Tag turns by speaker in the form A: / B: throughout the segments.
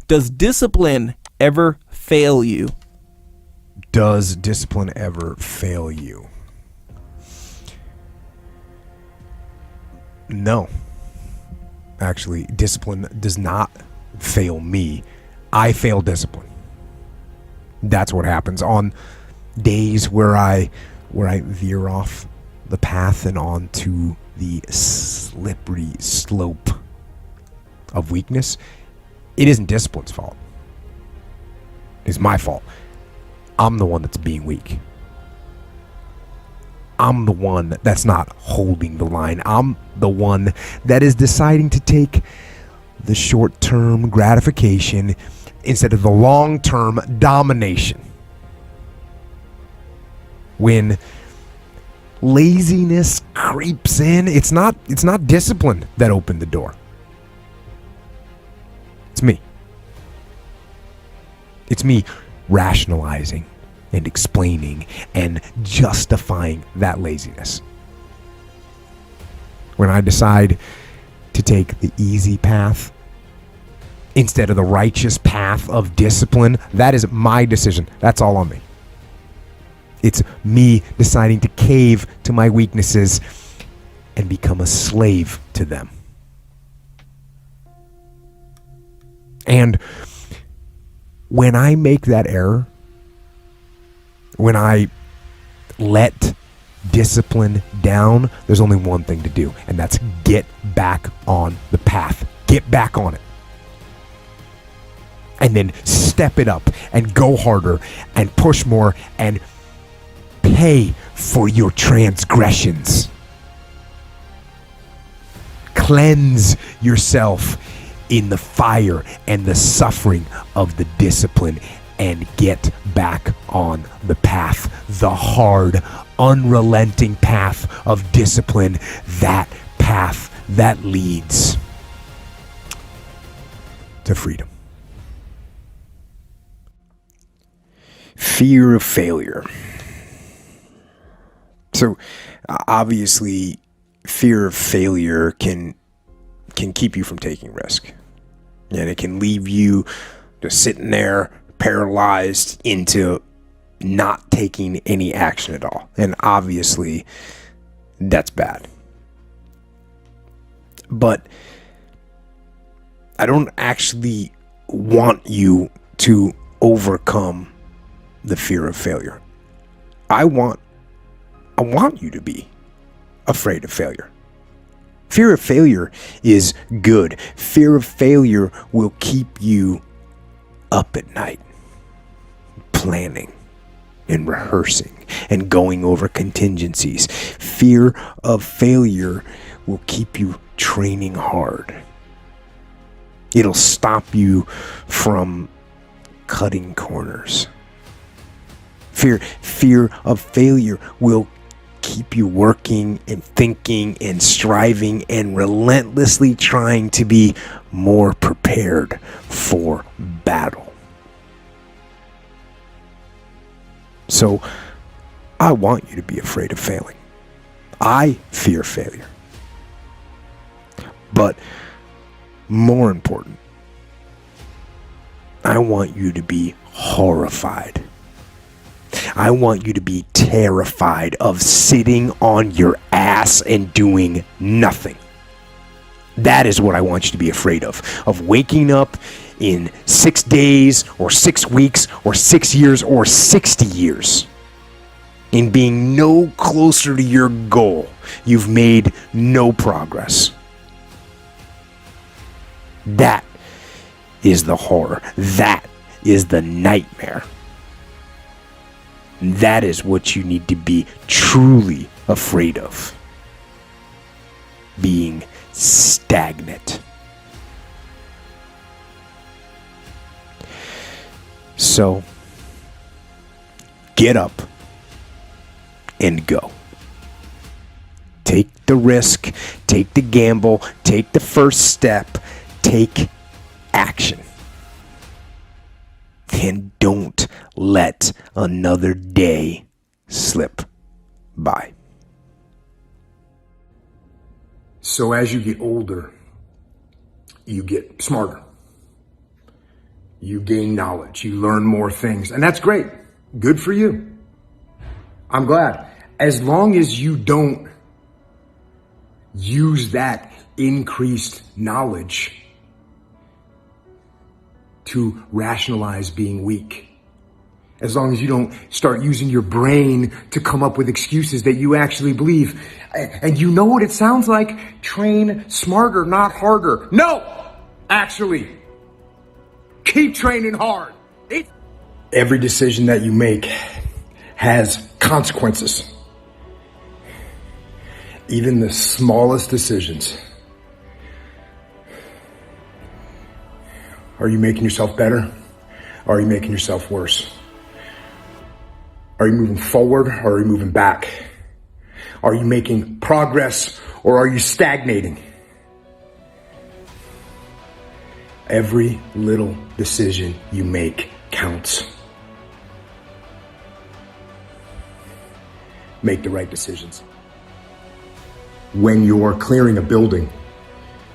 A: Does discipline ever fail you?
B: Does discipline ever fail you? No. Actually, discipline does not fail me. I fail discipline. That's what happens on days where I veer off the path and onto the slippery slope of weakness. It isn't discipline's fault. It's my fault. I'm the one that's being weak. I'm the one that's not holding the line. I'm the one that is deciding to take the short-term gratification instead of the long-term domination. When laziness creeps in, it's not discipline that opened the door. It's me. It's me rationalizing and explaining and justifying that laziness. When I decide to take the easy path instead of the righteous path of discipline, that is my decision. That's all on me. It's me deciding to cave to my weaknesses and become a slave to them. And when I make that error, when I let discipline down, there's only one thing to do, and that's get back on the path. Get back on it. And then step it up and go harder and push more and pay for your transgressions. Cleanse yourself in the fire and the suffering of the discipline and get back on the path, the hard, unrelenting path of discipline, that path that leads to freedom. Fear of failure. So obviously, fear of failure can keep you from taking risk. And it can leave you just sitting there paralyzed into not taking any action at all. And obviously, that's bad. But I don't actually want you to overcome the fear of failure. I want you to be afraid of failure. Fear of failure is good. Fear of failure will keep you up at night, planning and rehearsing and going over contingencies. Fear of failure will keep you training hard. It'll stop you from cutting corners. Fear of failure will keep you working and thinking and striving and relentlessly trying to be more prepared for battle. So I want you to be afraid of failing. I fear failure. But more important, I want you to be horrified. I want you to be terrified of sitting on your ass and doing nothing. That is what I want you to be afraid of waking up in 6 days or 6 weeks or 6 years or 60 years and being no closer to your goal. You've made no progress. That is the horror. That is the nightmare. That is what you need to be truly afraid of. Being stagnant. So, get up and go. Take the risk, take the gamble, take the first step, take action. And don't let another day slip by. So as you get older, you get smarter. You gain knowledge. You learn more things. And that's great. Good for you. I'm glad. As long as you don't use that increased knowledge to rationalize being weak. As long as you don't start using your brain to come up with excuses that you actually believe. And you know what it sounds like? Train smarter, not harder. No! Actually, keep training hard. Every decision that you make has consequences. Even the smallest decisions. Are you making yourself better? Or are you making yourself worse? Are you moving forward or are you moving back? Are you making progress or are you stagnating? Every little decision you make counts. Make the right decisions. When you're clearing a building,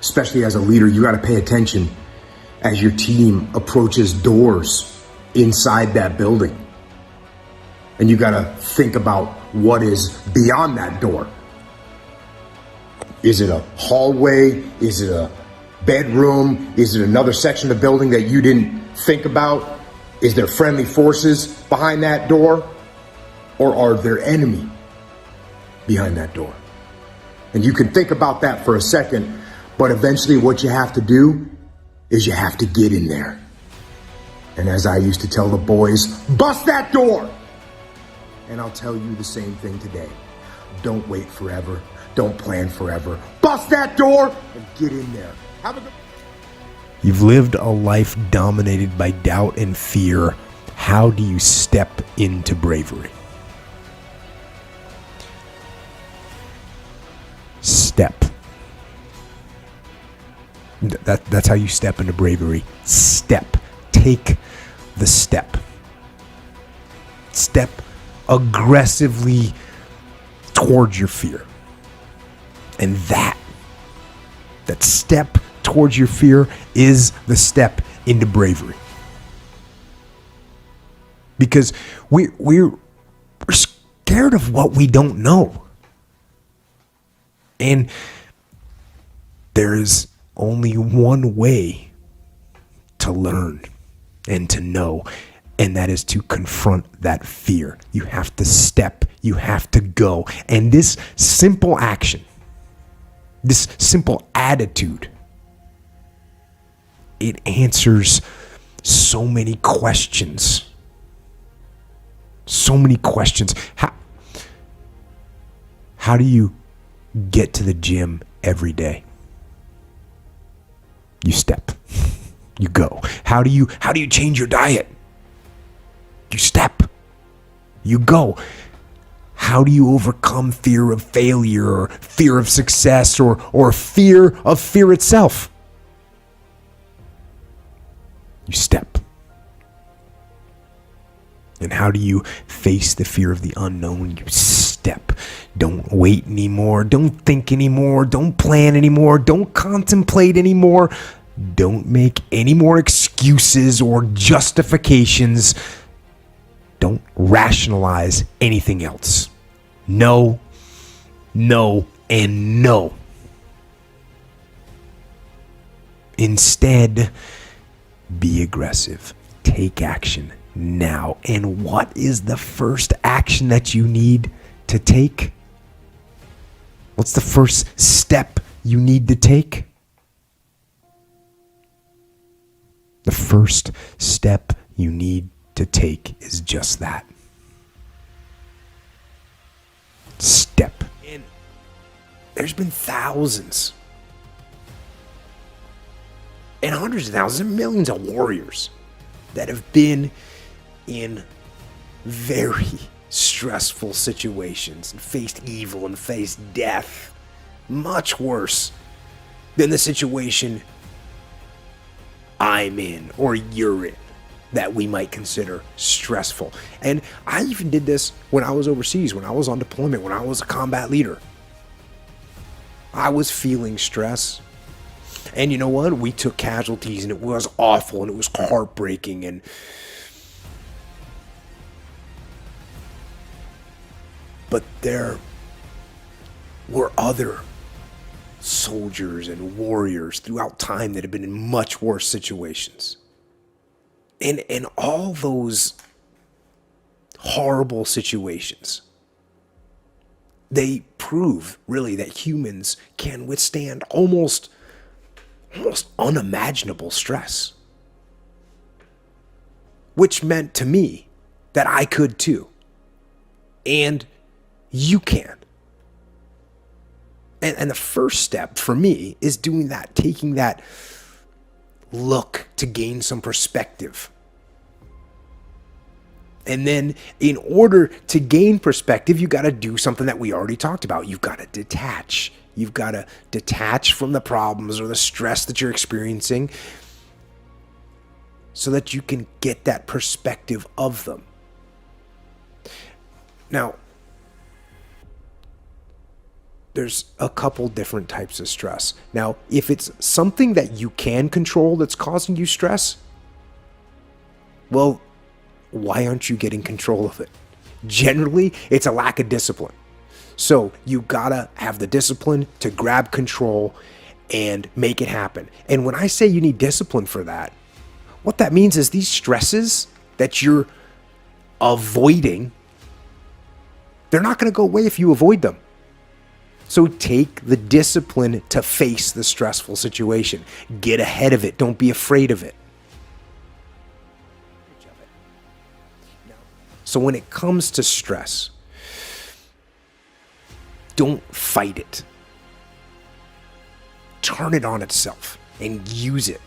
B: especially as a leader, you got to pay attention as your team approaches doors inside that building. And you got to think about what is beyond that door. Is it a hallway? Is it a bedroom? Is it another section of the building that you didn't think about? Is there friendly forces behind that door? Or are there enemy behind that door? And you can think about that for a second, but eventually what you have to do is you have to get in there. And as I used to tell the boys, bust that door! And I'll tell you the same thing today. Don't wait forever. Don't plan forever. Bust that door and get in there. Have a good...
A: You've lived a life dominated by doubt and fear. How do you step into bravery? Step. That's how you step into bravery. Step. Take the step. Step aggressively towards your fear. And that step towards your fear is the step into bravery. Because we're scared of what we don't know. And there is only one way to learn and to know, and that is to confront that fear. You have to step, you have to go. And this simple action, this simple attitude, it answers so many questions. So many questions. How do you get to the gym every day? You step. You go. How do you change your diet? You step. You go. How do you overcome fear of failure or fear of success or fear of fear itself? You step. And how do you face the fear of the unknown? You step. Don't wait anymore. Don't think anymore. Don't plan anymore. Don't contemplate anymore. Don't make any more excuses or justifications. Don't rationalize anything else. No, no, and no. Instead, be aggressive. Take action now. And what is the first action that you need to take? What's the first step you need to take? The first step you need to take is just that. Step. And there's been thousands and hundreds of thousands and millions of warriors that have been in very stressful situations and faced evil and faced death much worse than the situation I'm in or you're in that we might consider stressful. And I even did this when I was overseas, when I was on deployment, when I was a combat leader. I was feeling stress.
B: And you know what? We took casualties, and it was awful, and it was heartbreaking, but there were other soldiers and warriors throughout time that have been in much worse situations. And all those horrible situations, they prove really that humans can withstand almost unimaginable stress. Which meant to me that I could too. And you can. And the first step for me is doing that, taking that look to gain some perspective. And then in order to gain perspective, you got to do something that we already talked about. You've got to detach. You've got to detach from the problems or the stress that you're experiencing so that you can get that perspective of them. Now, there's a couple different types of stress. Now, if it's something that you can control that's causing you stress, well, why aren't you getting control of it? Generally, it's a lack of discipline. So you gotta have the discipline to grab control and make it happen. And when I say you need discipline for that, what that means is these stresses that you're avoiding, they're not gonna go away if you avoid them. So take the discipline to face the stressful situation. Get ahead of it. Don't be afraid of it. So when it comes to stress, don't fight it. Turn it on itself and use it.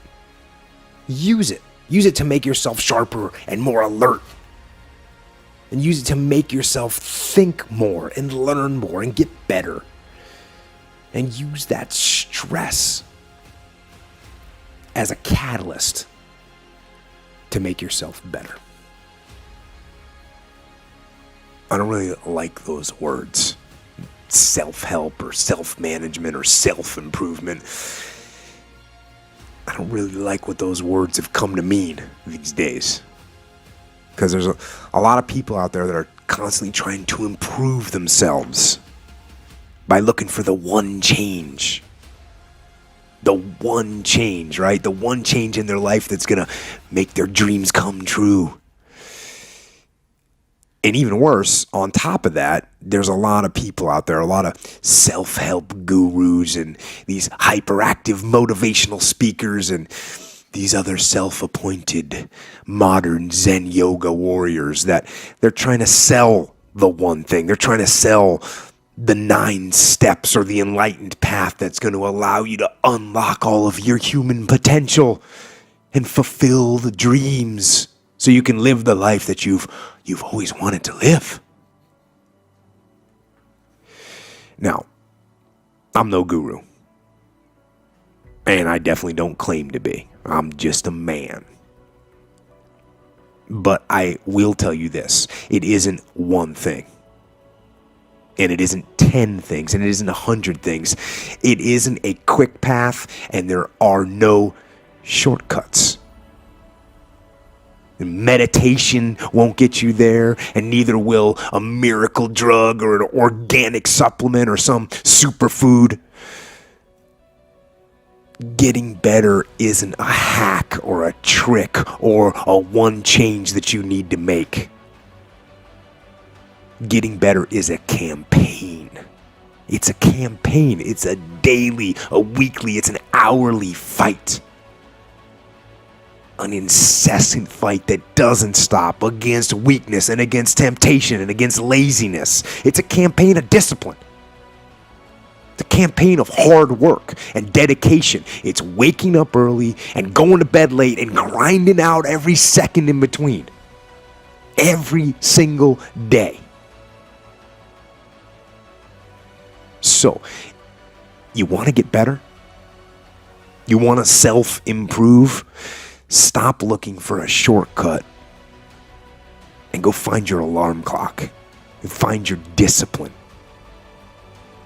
B: Use it. Use it to make yourself sharper and more alert. And use it to make yourself think more and learn more and get better. And use that stress as a catalyst to make yourself better. I don't really like those words. Self-help or self-management or self-improvement. I don't really like what those words have come to mean these days. Because there's a lot of people out there that are constantly trying to improve themselves by looking for the one change. The one change, right? The one change in their life that's going to make their dreams come true. And even worse, on top of that, there's a lot of people out there, a lot of self-help gurus and these hyperactive motivational speakers and these other self-appointed modern Zen yoga warriors that they're trying to sell the one thing. They're trying to sell the 9 steps or the enlightened path that's going to allow you to unlock all of your human potential and fulfill the dreams so you can live the life that you've always wanted to live. Now, I'm no guru. And I definitely don't claim to be. I'm just a man. But I will tell you this. It isn't one thing. And it isn't 10 things. And it isn't 100 things. It isn't a quick path. And there are no shortcuts. Meditation won't get you there, and neither will a miracle drug or an organic supplement or some superfood. Getting better isn't a hack or a trick or a one change that you need to make. Getting better is a campaign. It's a campaign. It's a daily, a weekly, it's an hourly fight. An incessant fight that doesn't stop against weakness and against temptation and against laziness. It's a campaign of discipline. It's a campaign of hard work and dedication. It's waking up early and going to bed late and grinding out every second in between. Every single day. So, you want to get better? You want to self-improve? Stop looking for a shortcut and go find your alarm clock and find your discipline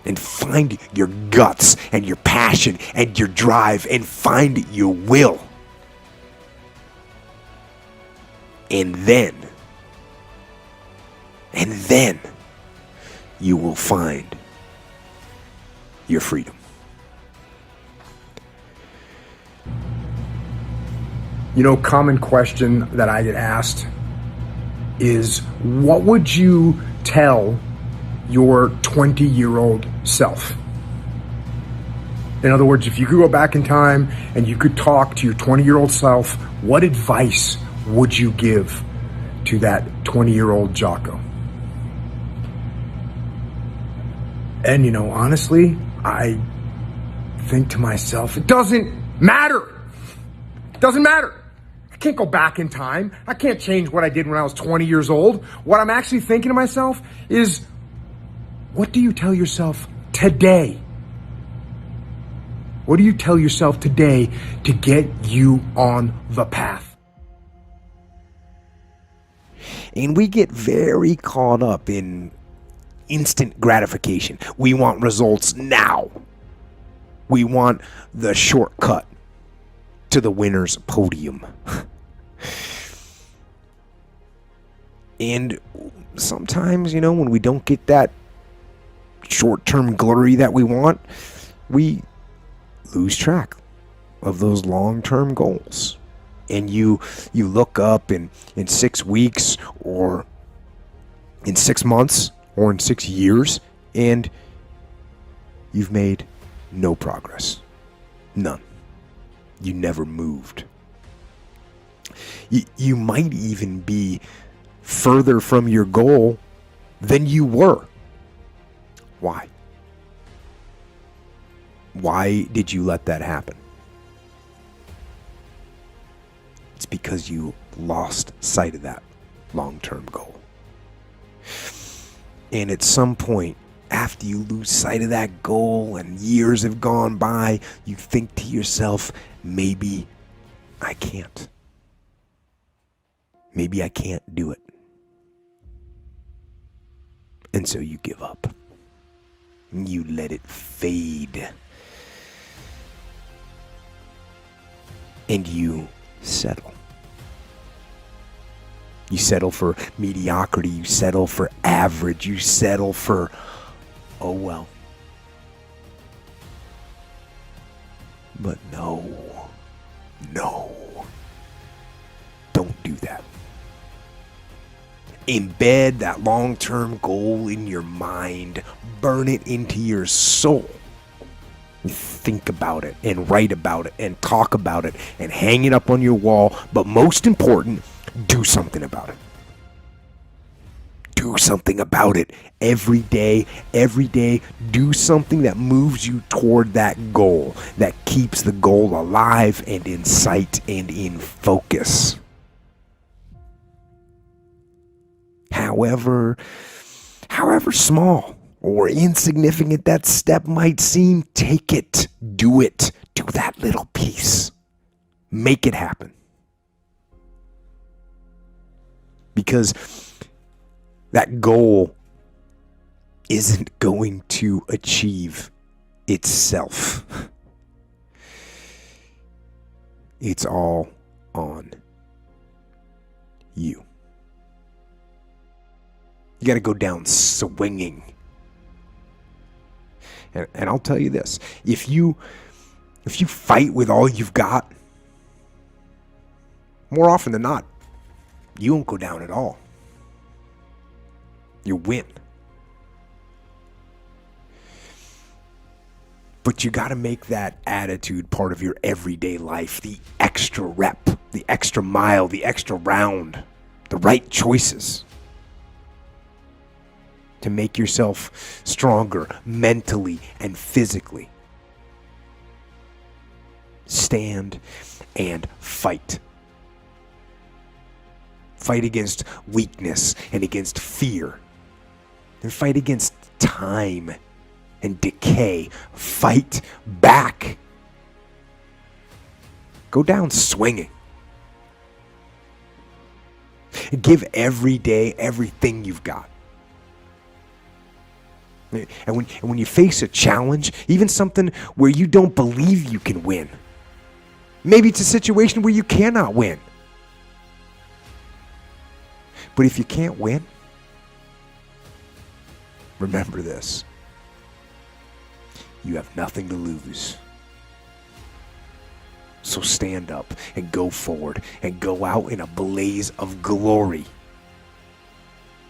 B: and find your guts and your passion and your drive and find your will. And then you will find your freedom.
C: You know, common question that I get asked is, what would you tell your 20-year-old self? In other words, if you could go back in time and you could talk to your 20-year-old self, what advice would you give to that 20-year-old Jocko? And, you know, honestly, I think to myself, it doesn't matter. It doesn't matter. I can't go back in time. I can't change what I did when I was 20 years old. What I'm actually thinking to myself is, what do you tell yourself today? What do you tell yourself today to get you on the path?
B: And we get very caught up in instant gratification. We want results now. We want the shortcut to the winner's podium. And sometimes, you know, when we don't get that short-term glory that we want, we lose track of those long-term goals. And you look up in 6 weeks or in 6 months or in 6 years, and you've made no progress. None. You never moved. You might even be further from your goal than you were. Why? Why did you let that happen? It's because you lost sight of that long-term goal. And at some point, after you lose sight of that goal and years have gone by, you think to yourself, maybe I can't. Maybe I can't do it. And so you give up. You let it fade. And you settle. You settle for mediocrity. You settle for average. You settle for, oh well. But no. Don't do that. Embed that long-term goal in your mind. Burn it into your soul. Think about it and write about it and talk about it and hang it up on your wall. But most important, do something about it. Do something about it every day. Do something that moves you toward that goal, that keeps the goal alive and in sight and in focus. However small or insignificant that step might seem, take it, do it, do that little piece. Make it happen. Because that goal isn't going to achieve itself. It's all on you. You got to go down swinging. And I'll tell you this, if you fight with all you've got, more often than not, you won't go down at all. You win. But you got to make that attitude part of your everyday life, the extra rep, the extra mile, the extra round, the right choices to make yourself stronger mentally and physically. Stand and fight. Fight against weakness and against fear. And fight against time and decay. Fight back. Go down swinging. Give every day everything you've got. And when you face a challenge, even something where you don't believe you can win, maybe it's a situation where you cannot win. But if you can't win, remember this. You have nothing to lose. So stand up and go forward and go out in a blaze of glory.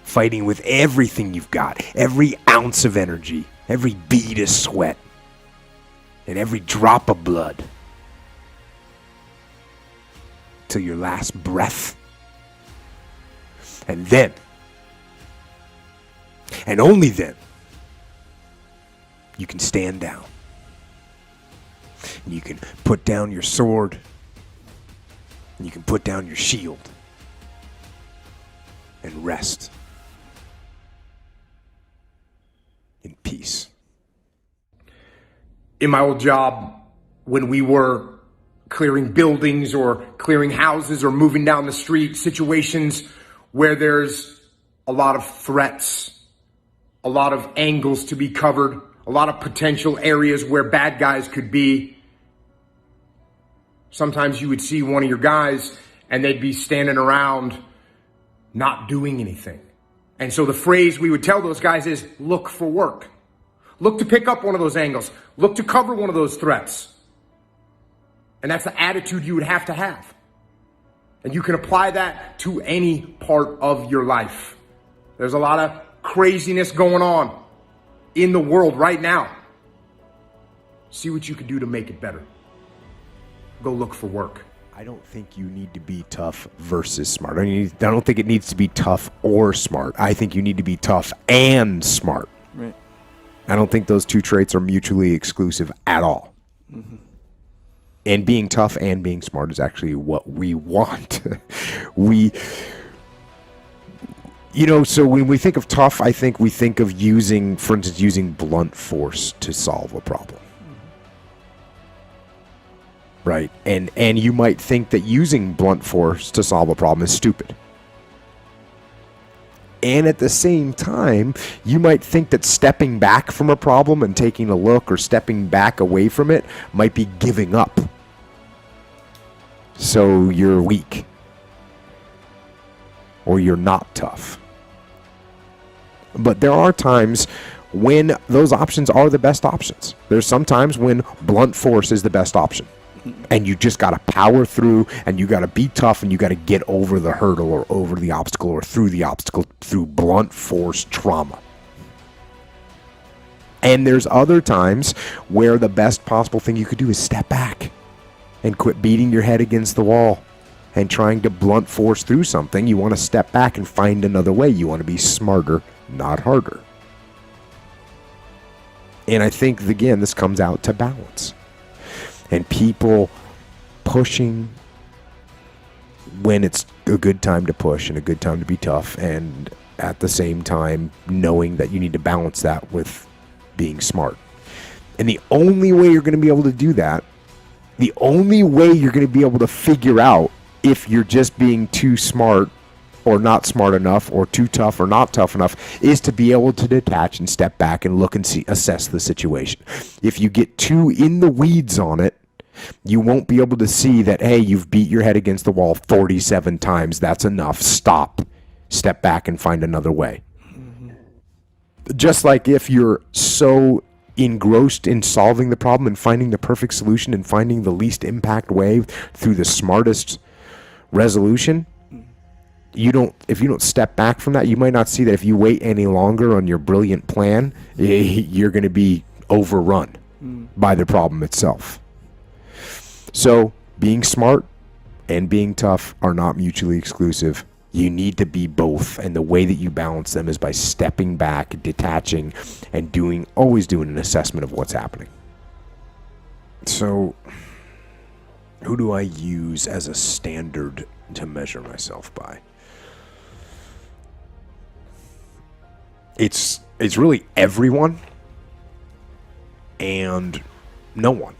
B: Fighting with everything you've got, every ounce of energy, every bead of sweat, and every drop of blood. Till your last breath. And then, and only then, you can stand down. And you can put down your sword. And you can put down your shield. And rest in peace.
C: In my old job, when we were clearing buildings or clearing houses or moving down the street, situations where there's a lot of threats, a lot of angles to be covered, a lot of potential areas where bad guys could be. Sometimes you would see one of your guys and they'd be standing around not doing anything. And so the phrase we would tell those guys is, look for work. Look to pick up one of those angles. Look to cover one of those threats. And that's the attitude you would have to have. And you can apply that to any part of your life. There's a lot of craziness going on in the world right now. See what you can do to make it better. Go look for work.
B: I don't think you need to be tough versus smart. I don't think it needs to be tough or smart. I think you need to be tough and smart.
D: Right.
B: I don't think those two traits are mutually exclusive at all. Mm-hmm. And being tough and being smart is actually what we want. So when we think of tough, I think we think of using blunt force to solve a problem. Right. And you might think that using blunt force to solve a problem is stupid. And at the same time, you might think that stepping back from a problem and taking a look or stepping back away from it might be giving up. So you're weak. Or you're not tough. But there are times when those options are the best options. There's sometimes when blunt force is the best option. And you just got to power through, and you got to be tough, and you got to get over the hurdle or over the obstacle or through the obstacle through blunt force trauma. And there's other times where the best possible thing you could do is step back and quit beating your head against the wall and trying to blunt force through something. You want to step back and find another way. You want to be smarter, not harder. And I think, again, this comes out to balance. And people pushing when it's a good time to push and a good time to be tough, and at the same time knowing that you need to balance that with being smart. And the only way you're going to be able to do that, the only way you're going to be able to figure out if you're just being too smart or not smart enough or too tough or not tough enough, is to be able to detach and step back and look and assess the situation. If you get too in the weeds on it, you won't be able to see that, hey, you've beat your head against the wall 47 times. That's enough. Stop. Step back and find another way. Mm-hmm. Just like if you're so engrossed in solving the problem and finding the perfect solution and finding the least impact way through the smartest resolution, if you don't step back from that, you might not see that if you wait any longer on your brilliant plan, you're going to be overrun by the problem itself. So being smart and being tough are not mutually exclusive. You need to be both, and the way that you balance them is by stepping back, detaching, and always doing an assessment of what's happening. So who do I use as a standard to measure myself by? It's really everyone and no one.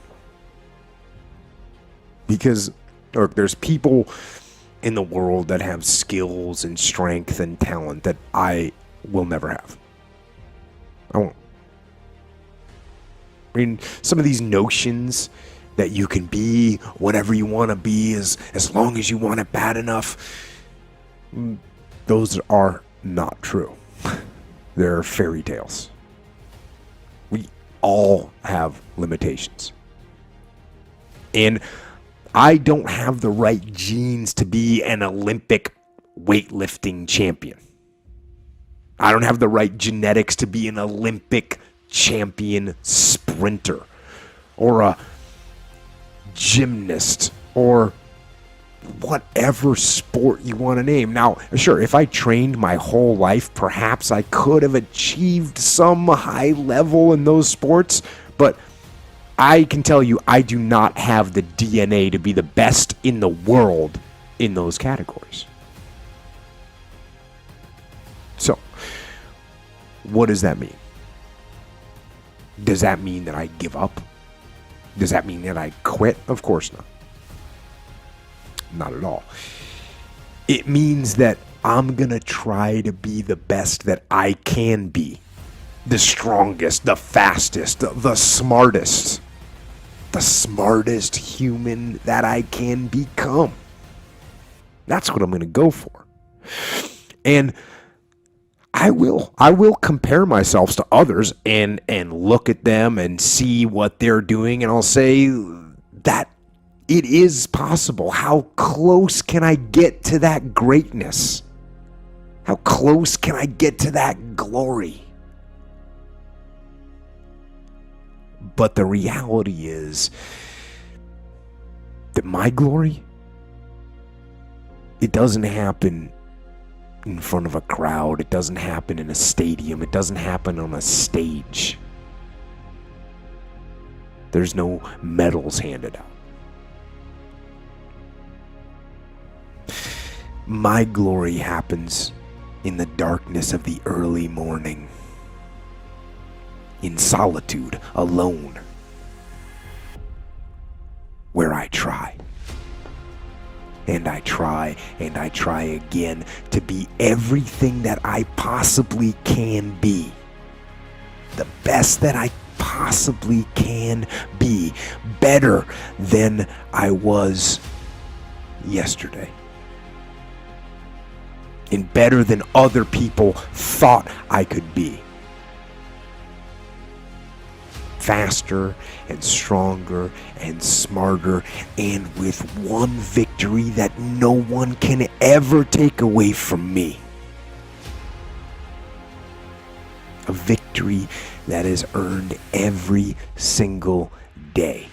B: Because there's people in the world that have skills and strength and talent that I will never have. I won't. I mean, some of these notions that you can be whatever you want to be as long as you want it bad enough, those are not true. They're fairy tales. We all have limitations. And I don't have the right genes to be an Olympic weightlifting champion. I don't have the right genetics to be an Olympic champion sprinter or a gymnast or whatever sport you want to name. Now, sure, if I trained my whole life, perhaps I could have achieved some high level in those sports, but I can tell you I do not have the DNA to be the best in the world in those categories. So, what does that mean? Does that mean that I give up? Does that mean that I quit? Of course not. Not at all. It means that I'm going to try to be the best that I can be. The strongest, the fastest, the smartest. The smartest human that I can become. That's what I'm going to go for. And I will compare myself to others and look at them and see what they're doing, and I'll say that it is possible. How close can I get to that greatness? How close can I get to that glory? But the reality is that my glory, it doesn't happen in front of a crowd. It doesn't happen in a stadium. It doesn't happen on a stage. There's no medals handed out. My glory happens in the darkness of the early morning, in solitude, alone, where I try. And I try, and I try again to be everything that I possibly can be. The best that I possibly can be. Better than I was yesterday. And better than other people thought I could be. Faster and stronger and smarter, and with one victory that no one can ever take away from me. A victory that is earned every single day.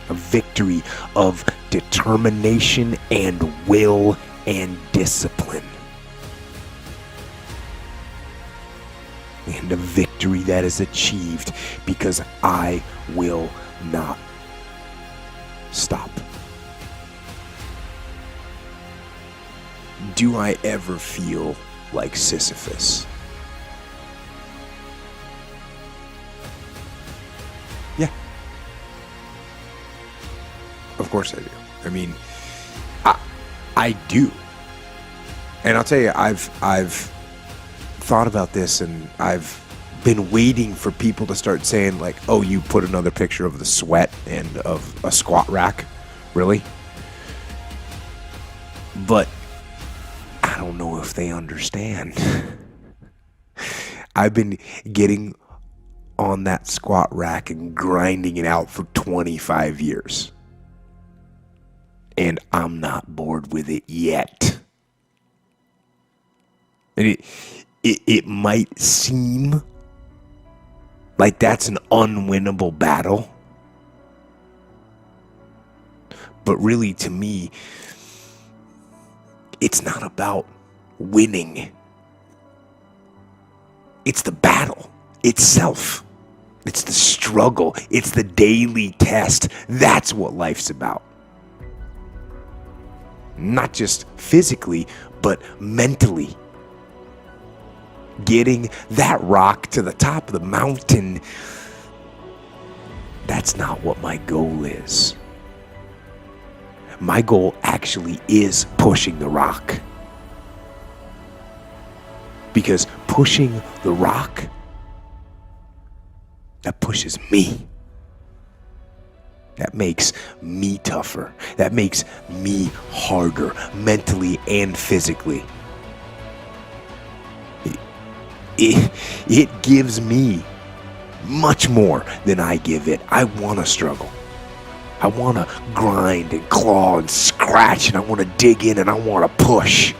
B: A victory of determination and will and discipline. And a victory that is achieved because I will not stop. Do I ever feel like Sisyphus? Yeah. Of course I do. I mean, I do. And I'll tell you, I've thought about this, and I've been waiting for people to start saying, like, oh, you put another picture of the sweat and of a squat rack? Really? But I don't know if they understand. I've been getting on that squat rack and grinding it out for 25 years. And I'm not bored with it yet. And it might seem like that's an unwinnable battle. But really, to me, it's not about winning. It's the battle itself. It's the struggle. It's the daily test. That's what life's about. Not just physically, but mentally. Getting that rock to the top of the mountain, that's not what my goal is. My goal actually is pushing the rock. Because pushing the rock That pushes me. That makes me tougher. That makes me harder, mentally and physically. It gives me much more than I give it. I want to struggle. I want to grind and claw and scratch, and I want to dig in, and I want to push.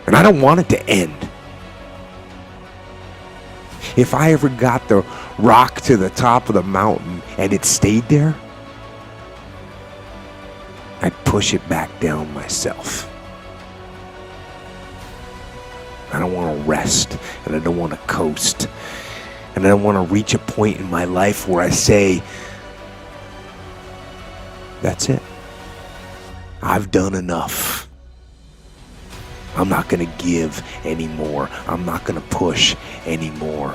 B: And I don't want it to end. If I ever got the rock to the top of the mountain and it stayed there, I'd push it back down myself. I don't want to rest, and I don't want to coast, and I don't want to reach a point in my life where I say, that's it. I've done enough. I'm not going to give anymore. I'm not going to push anymore.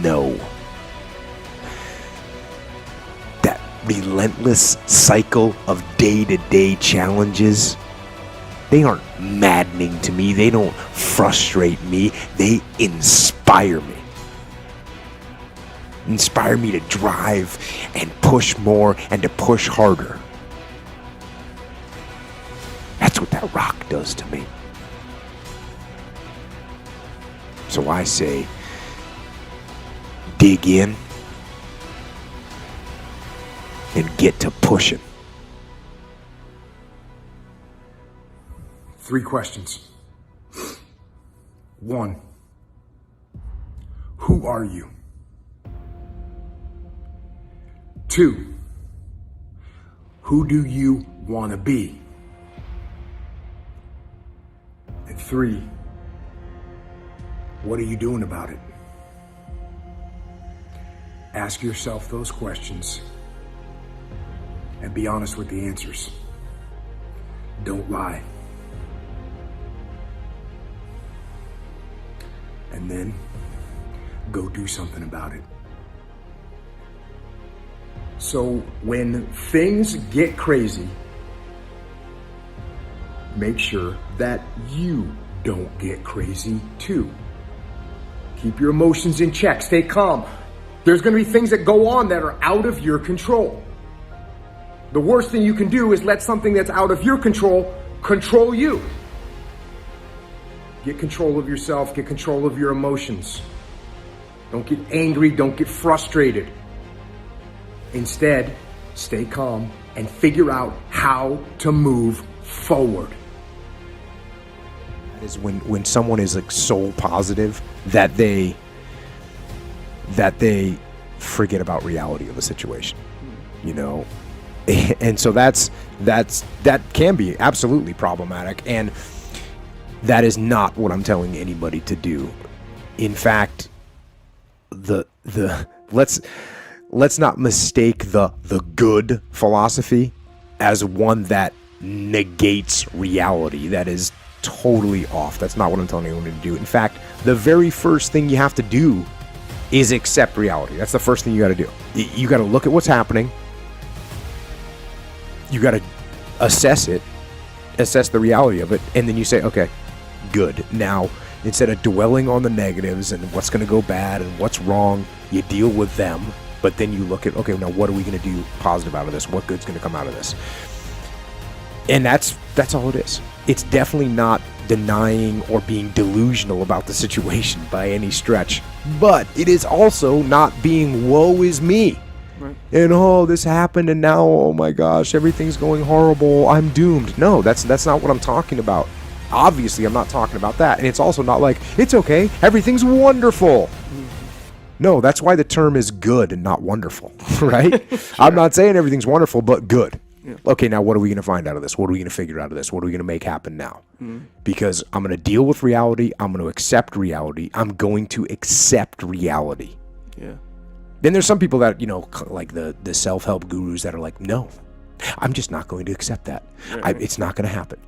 B: No. That relentless cycle of day-to-day challenges, they aren't maddening to me. They don't frustrate me. They inspire me. Inspire me to drive and push more and to push harder. That's what that rock does to me. So I say, dig in and get to pushing.
C: 3 questions. 1, who are you? 2, who do you want to be? And 3, what are you doing about it? Ask yourself those questions and be honest with the answers. Don't lie. And then go do something about it. So when things get crazy, make sure that you don't get crazy too. Keep your emotions in check. Stay calm. There's going to be things that go on that are out of your control. The worst thing you can do is let something that's out of your control control you. Get control of yourself. Get control of your emotions. Don't get angry. Don't get frustrated. Instead, stay calm and figure out how to move forward.
B: Is when someone is like so positive that they forget about reality of the situation, you know, and so that can be absolutely problematic, and that is not what I'm telling anybody to do. In fact, let's not mistake the good philosophy as one that negates reality. That is totally off. That's not what I'm telling anyone to do. In fact, the very first thing you have to do is accept reality. That's the first thing you got to do. You got to look at what's happening. You got to assess the reality of it, and then you say, okay, good. Now, instead of dwelling on the negatives and what's going to go bad and what's wrong, you deal with them, but then you look at, okay, now what are we going to do positive out of this? What good's going to come out of this? And that's all it is. It's definitely not denying or being delusional about the situation by any stretch, but it is also not being woe is me. Right. And oh, this happened and now, oh my gosh, everything's going horrible, I'm doomed. No, that's not what I'm talking about. Obviously, I'm not talking about that. And it's also not like, it's okay, everything's wonderful. No, that's why the term is good and not wonderful, right? Sure. I'm not saying everything's wonderful, but good. Yeah. Okay, now what are we going to find out of this? What are we going to figure out of this? What are we going to make happen now? Because I'm going to deal with reality. I'm going to accept reality. I'm going to accept reality. Yeah. Then there's some people that, you know, like the self-help gurus that are like, no, I'm just not going to accept that. Right. It's not going to happen.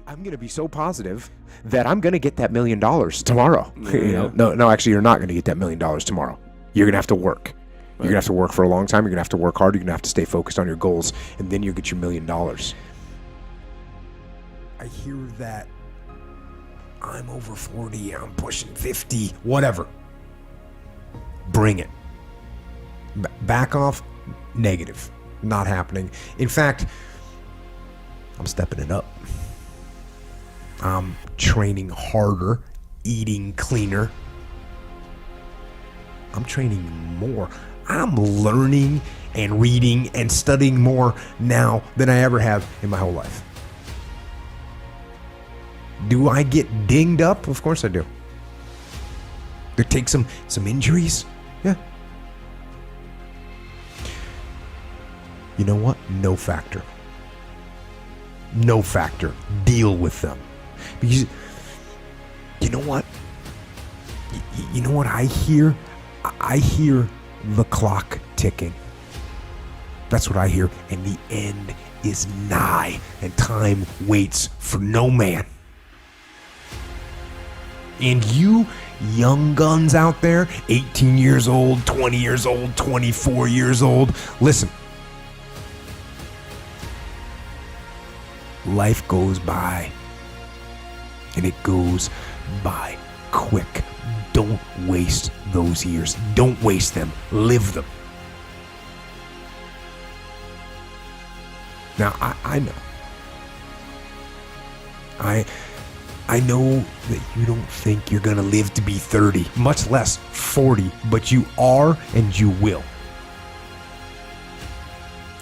B: I'm going to be so positive that I'm going to get that $1 million tomorrow. Yeah. You know? No, actually, you're not going to get that $1 million tomorrow. You're going to have to work. You're going to have to work for a long time. You're going to have to work hard. You're going to have to stay focused on your goals, and then you'll get your $1 million.
A: I hear that I'm over 40, I'm pushing 50, whatever. Bring it. Back off, negative. Not happening. In fact, I'm stepping it up. I'm training harder, eating cleaner. I'm training more. I'm learning and reading and studying more now than I ever have in my whole life. Do I get dinged up? Of course I do. There take some injuries? Yeah. You know what? No factor. No factor. Deal with them. Because you know what? You know what I hear? I hear the clock ticking. That's what I hear. And the end is nigh. And time waits for no man. And you young guns out there, 18 years old, 20 years old, 24 years old, listen. Life goes by, and it goes by quick. Don't waste those years. Don't waste them. Live them. Now, I know. I know that you don't think you're going to live to be 30, much less 40, but you are and you will.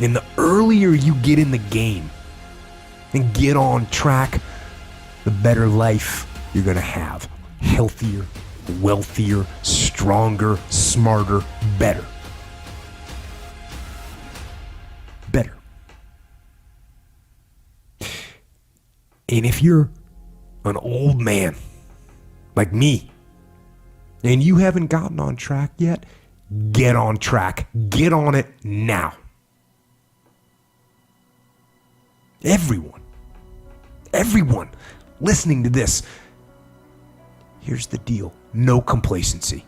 A: And the earlier you get in the game and get on track, the better life you're going to have. Healthier, wealthier, stronger, smarter, better. Better. And if you're an old man like me and you haven't gotten on track yet, get on track. Get on it now. Everyone listening to this, here's the deal. No complacency.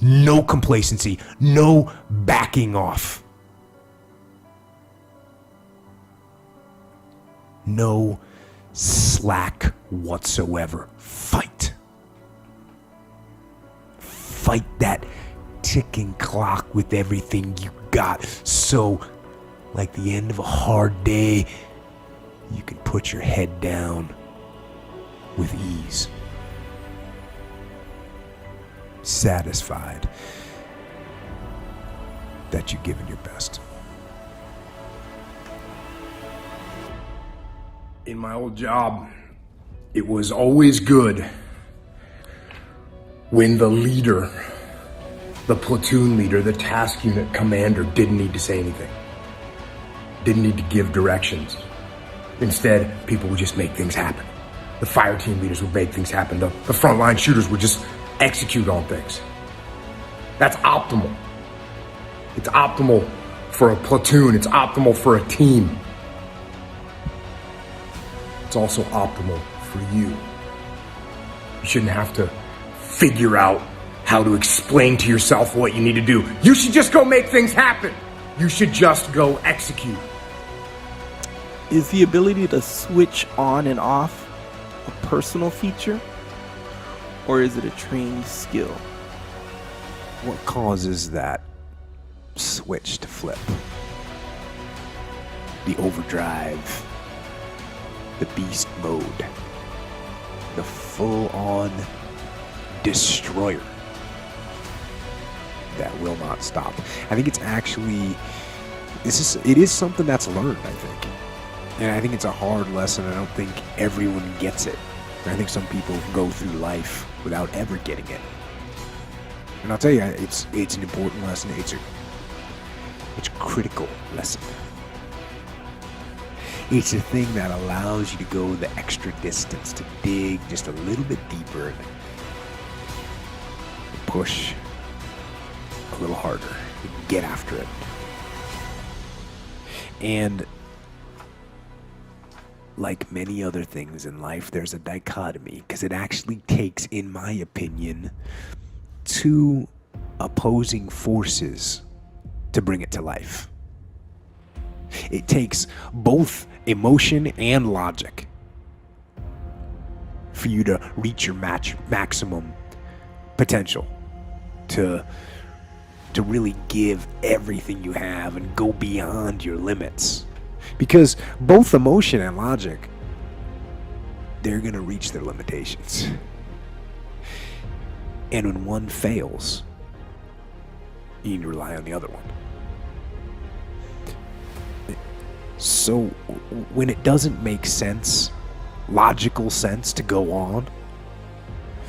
A: No complacency. No backing off. No slack whatsoever. Fight. Fight that ticking clock with everything you got. So, like the end of a hard day, you can put your head down with ease. Satisfied that you've given your best.
C: In my old job, it was always good when the leader, the platoon leader, the task unit commander didn't need to say anything. Didn't need to give directions. Instead, people would just make things happen. The fire team leaders would make things happen. The frontline shooters would just execute on things. That's optimal. It's optimal for a platoon. It's optimal for a team. It's also optimal for you. You shouldn't have to figure out how to explain to yourself what you need to do. You should just go make things happen. You should just go execute.
D: Is the ability to switch on and off a personal feature, or is it a trained skill?
A: What causes that switch to flip? The overdrive, the beast mode, the full-on destroyer that will not stop. I think it's actually, it is something that's learned, I think. And I think it's a hard lesson. I don't think everyone gets it. I think some people go through life without ever getting it. And I'll tell you, it's an important lesson. It's a critical lesson. It's a thing that allows you to go the extra distance, to dig just a little bit deeper and push a little harder, and get after it. And like many other things in life, there's a dichotomy, because it actually takes, in my opinion, two opposing forces to bring it to life. It takes both emotion and logic
B: for you to reach your maximum potential, to really give everything you have and go beyond your limits. Because both emotion and logic, they're going to reach their limitations. And when one fails, you need to rely on the other one. So when it doesn't make sense, logical sense to go on,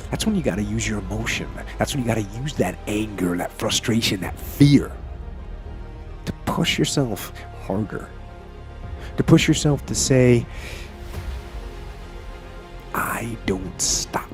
B: that's when you got to use your emotion. That's when you got to use that anger, that frustration, that fear to push yourself harder. To push yourself to say, I don't stop.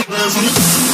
E: Let's